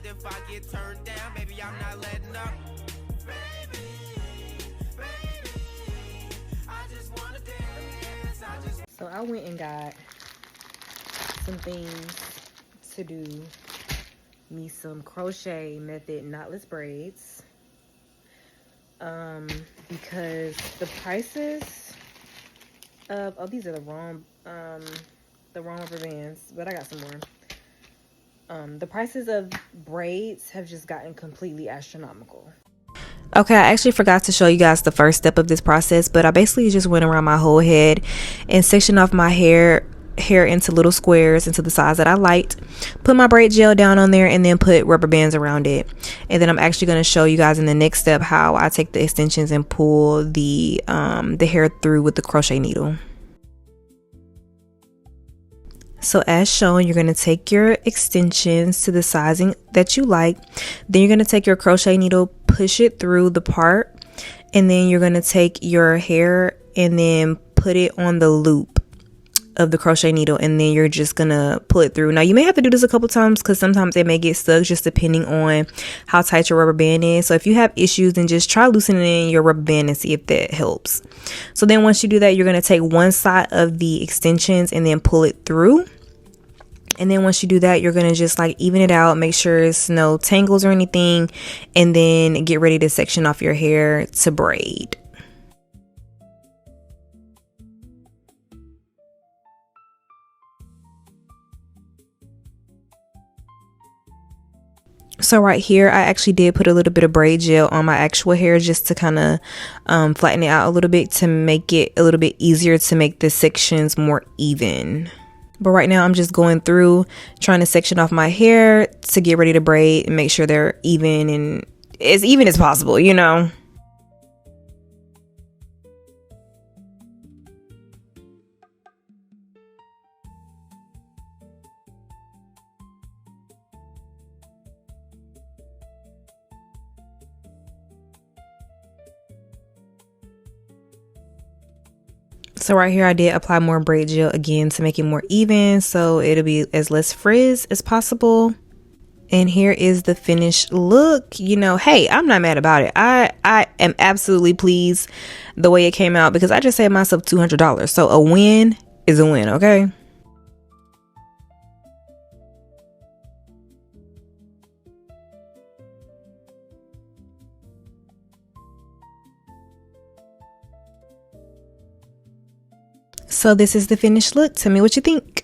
mind if I get turned down? Baby, I'm not letting up. Baby, I just wanna dance. So I went and got some things to do me some crochet method knotless braids. Because the prices of, oh, these are the wrong rubber bands, but I got some more. The prices of braids have just gotten completely astronomical. Okay, I actually forgot to show you guys the first step of this process, but I basically just went around my whole head and sectioned off my hair into little squares into the size that I liked, put my braid gel down on there, and then put rubber bands around it. And then I'm actually going to show you guys in the next step how I take the extensions and pull the hair through with the crochet needle. So as shown, you're going to take your extensions to the sizing that you like. Then you're going to take your crochet needle, push it through the part, and then you're going to take your hair and then put it on the loop of the crochet needle, and then you're just gonna pull it through. Now you may have to do this a couple times because sometimes it may get stuck just depending on how tight your rubber band is. So if you have issues, then just try loosening your rubber band and see if that helps. So then once you do that, you're gonna take one side of the extensions and then pull it through. And then once you do that, you're gonna just like even it out, make sure it's no tangles or anything, and then get ready to section off your hair to braid. So right here, I actually did put a little bit of braid gel on my actual hair just to kind of flatten it out a little bit to make it a little bit easier to make the sections more even. But right now I'm just going through trying to section off my hair to get ready to braid and make sure they're even and as even as possible, you know. So right here I did apply more braid gel again to make it more even so it'll be as less frizz as possible. And here is the finished look. You know, hey, I'm not mad about it. I am absolutely pleased the way it came out because I just saved myself $200. So a win is a win, okay? So this is the finished look. Tell me what you think.